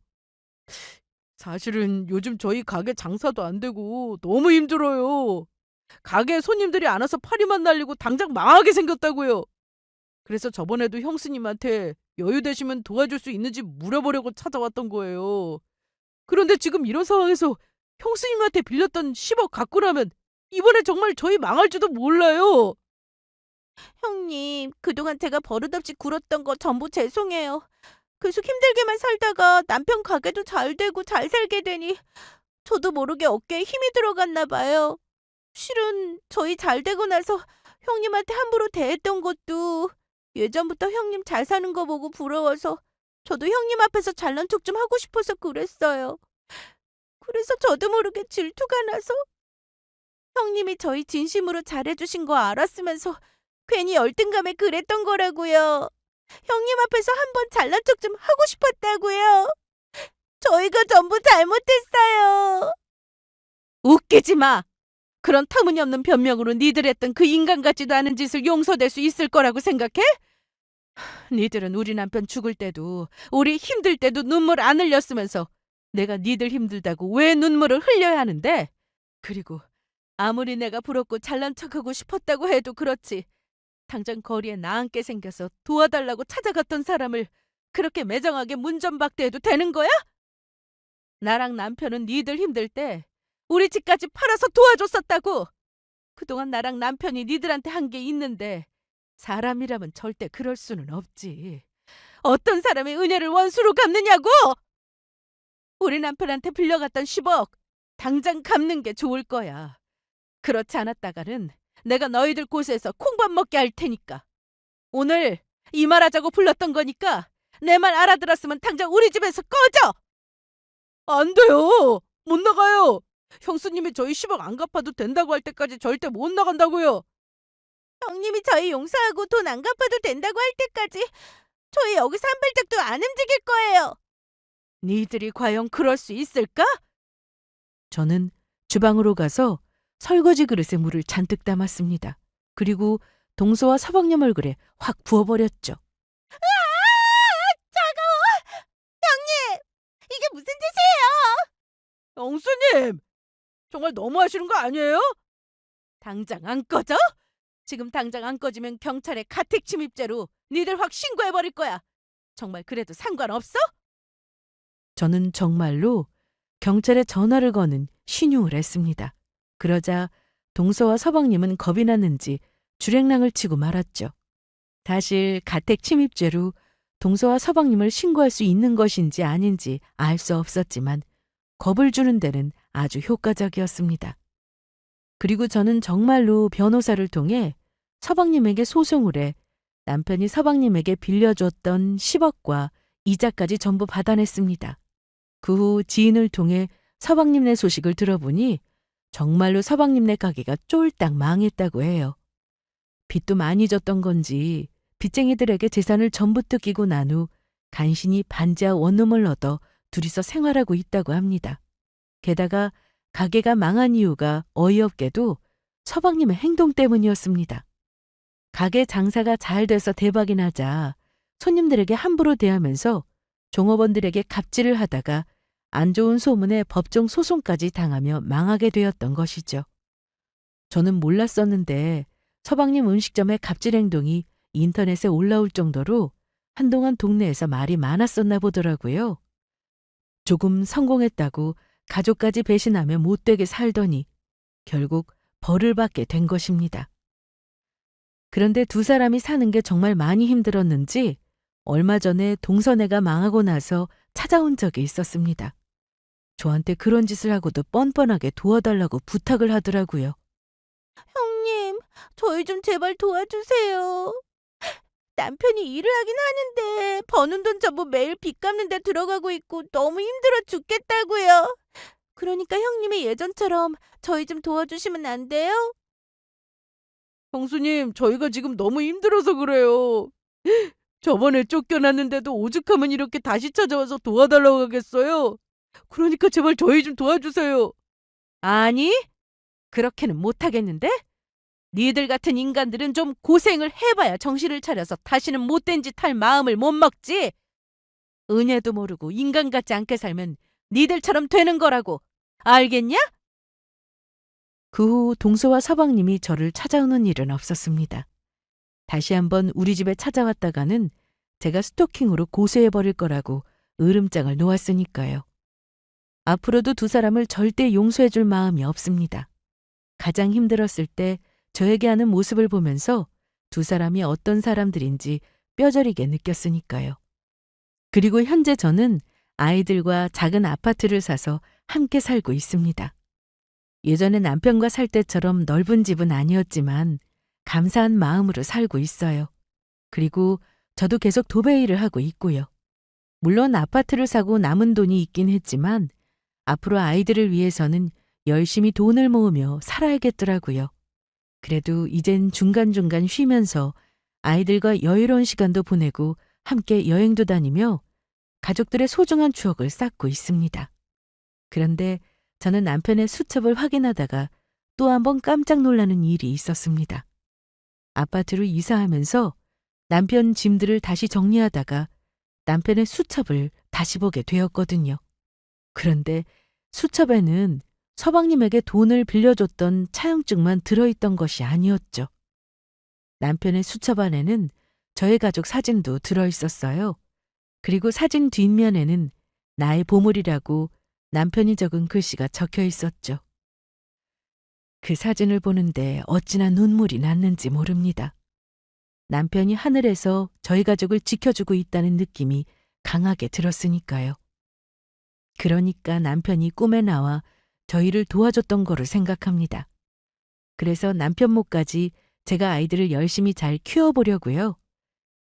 사실은 요즘 저희 가게 장사도 안 되고 너무 힘들어요. 가게에 손님들이 안 와서 파리만 날리고 당장 망하게 생겼다고요. 그래서 저번에도 형수님한테 여유 되시면 도와줄 수 있는지 물어보려고 찾아왔던 거예요. 그런데 지금 이런 상황에서 형수님한테 빌렸던 10억 갖고 나면 이번에 정말 저희 망할지도 몰라요. 형님, 그동안 제가 버릇없이 굴었던 거 전부 죄송해요. 계속 힘들게만 살다가 남편 가게도 잘 되고 잘 살게 되니 저도 모르게 어깨에 힘이 들어갔나 봐요. 실은 저희 잘 되고 나서 형님한테 함부로 대했던 것도 예전부터 형님 잘 사는 거 보고 부러워서 저도 형님 앞에서 잘난 척 좀 하고 싶어서 그랬어요. 그래서 저도 모르게 질투가 나서 형님이 저희 진심으로 잘해주신 거 알았으면서 괜히 열등감에 그랬던 거라고요. 형님 앞에서 한번 잘난 척 좀 하고 싶었다고요. 저희가 전부 잘못했어요. 웃기지 마. 그런 터무니없는 변명으로 니들 했던 그 인간 같지도 않은 짓을 용서될 수 있을 거라고 생각해? 니들은 우리 남편 죽을 때도 우리 힘들 때도 눈물 안 흘렸으면서 내가 니들 힘들다고 왜 눈물을 흘려야 하는데? 그리고 아무리 내가 부럽고 잘난 척하고 싶었다고 해도 그렇지. 당장 거리에 나앉게 생겨서 도와달라고 찾아갔던 사람을 그렇게 매정하게 문전박대해도 되는 거야? 나랑 남편은 니들 힘들 때 우리 집까지 팔아서 도와줬었다고. 그동안 나랑 남편이 니들한테 한 게 있는데 사람이라면 절대 그럴 수는 없지. 어떤 사람의 은혜를 원수로 갚느냐고! 우리 남편한테 빌려갔던 10억 당장 갚는 게 좋을 거야. 그렇지 않았다가는 내가 너희들 곳에서 콩밥 먹게 할 테니까. 오늘 이 말하자고 불렀던 거니까 내 말 알아들었으면 당장 우리 집에서 꺼져! 안 돼요! 못 나가요! 형수님이 저희 10억 안 갚아도 된다고 할 때까지 절대 못 나간다고요! 형님이 저희 용서하고 돈 안 갚아도 된다고 할 때까지 저희 여기서 한 발짝도 안 움직일 거예요. 니들이 과연 그럴 수 있을까? 저는 주방으로 가서 설거지 그릇에 물을 잔뜩 담았습니다. 그리고 동서와 서방님 얼굴에 확 부어버렸죠. 차가워! 형님! 이게 무슨 짓이에요? 영수님! 정말 너무하시는 거 아니에요? 당장 안 꺼져? 지금 당장 안 꺼지면 경찰에 가택 침입죄로 니들 확 신고해버릴 거야. 정말 그래도 상관없어? 저는 정말로 경찰에 전화를 거는 신용을 했습니다. 그러자 동서와 서방님은 겁이 났는지 주랭랑을 치고 말았죠. 사실 가택 침입죄로 동서와 서방님을 신고할 수 있는 것인지 아닌지 알 수 없었지만 겁을 주는 데는 아주 효과적이었습니다. 그리고 저는 정말로 변호사를 통해 서방님에게 소송을 해 남편이 서방님에게 빌려줬던 10억과 이자까지 전부 받아냈습니다. 그 후 지인을 통해 서방님네 소식을 들어보니 정말로 서방님네 가게가 쫄딱 망했다고 해요. 빚도 많이 졌던 건지 빚쟁이들에게 재산을 전부 뜯기고 난 후 간신히 반지하 원룸을 얻어 둘이서 생활하고 있다고 합니다. 게다가 가게가 망한 이유가 어이없게도 서방님의 행동 때문이었습니다. 가게 장사가 잘 돼서 대박이 나자 손님들에게 함부로 대하면서 종업원들에게 갑질을 하다가 안 좋은 소문에 법정 소송까지 당하며 망하게 되었던 것이죠. 저는 몰랐었는데 서방님 음식점의 갑질 행동이 인터넷에 올라올 정도로 한동안 동네에서 말이 많았었나 보더라고요. 조금 성공했다고 가족까지 배신하며 못되게 살더니 결국 벌을 받게 된 것입니다. 그런데 두 사람이 사는 게 정말 많이 힘들었는지 얼마 전에 동서네가 망하고 나서 찾아온 적이 있었습니다. 저한테 그런 짓을 하고도 뻔뻔하게 도와달라고 부탁을 하더라고요. 형님, 저희 좀 제발 도와주세요. 남편이 일을 하긴 하는데 버는 돈 전부 매일 빚 갚는 데 들어가고 있고 너무 힘들어 죽겠다고요. 그러니까 형님이 예전처럼 저희 좀 도와주시면 안 돼요? 형수님, 저희가 지금 너무 힘들어서 그래요. 저번에 쫓겨났는데도 오죽하면 이렇게 다시 찾아와서 도와달라고 하겠어요? 그러니까 제발 저희 좀 도와주세요. 아니, 그렇게는 못하겠는데? 니들 같은 인간들은 좀 고생을 해봐야 정신을 차려서 다시는 못된 짓 할 마음을 못 먹지. 은혜도 모르고 인간 같지 않게 살면 니들처럼 되는 거라고. 알겠냐? 그 후 동서와 서방님이 저를 찾아오는 일은 없었습니다. 다시 한번 우리 집에 찾아왔다가는 제가 스토킹으로 고소해버릴 거라고 으름장을 놓았으니까요. 앞으로도 두 사람을 절대 용서해줄 마음이 없습니다. 가장 힘들었을 때 저에게 하는 모습을 보면서 두 사람이 어떤 사람들인지 뼈저리게 느꼈으니까요. 그리고 현재 저는 아이들과 작은 아파트를 사서 함께 살고 있습니다. 예전에 남편과 살 때처럼 넓은 집은 아니었지만 감사한 마음으로 살고 있어요. 그리고 저도 계속 도배 일을 하고 있고요. 물론 아파트를 사고 남은 돈이 있긴 했지만 앞으로 아이들을 위해서는 열심히 돈을 모으며 살아야겠더라고요. 그래도 이젠 중간중간 쉬면서 아이들과 여유로운 시간도 보내고 함께 여행도 다니며 가족들의 소중한 추억을 쌓고 있습니다. 그런데 저는 남편의 수첩을 확인하다가 또 한 번 깜짝 놀라는 일이 있었습니다. 아파트로 이사하면서 남편 짐들을 다시 정리하다가 남편의 수첩을 다시 보게 되었거든요. 그런데 수첩에는 서방님에게 돈을 빌려줬던 차용증만 들어있던 것이 아니었죠. 남편의 수첩 안에는 저의 가족 사진도 들어있었어요. 그리고 사진 뒷면에는 나의 보물이라고 남편이 적은 글씨가 적혀 있었죠. 그 사진을 보는데 어찌나 눈물이 났는지 모릅니다. 남편이 하늘에서 저희 가족을 지켜주고 있다는 느낌이 강하게 들었으니까요. 그러니까 남편이 꿈에 나와 저희를 도와줬던 거로 생각합니다. 그래서 남편 몫까지 제가 아이들을 열심히 잘 키워보려고요.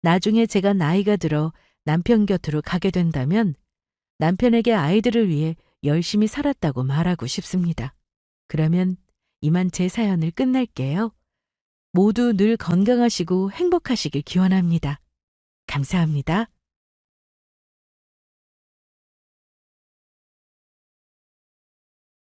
나중에 제가 나이가 들어 남편 곁으로 가게 된다면 남편에게 아이들을 위해 열심히 살았다고 말하고 싶습니다. 그러면 이만 제 사연을 끝낼게요. 모두 늘 건강하시고 행복하시길 기원합니다. 감사합니다.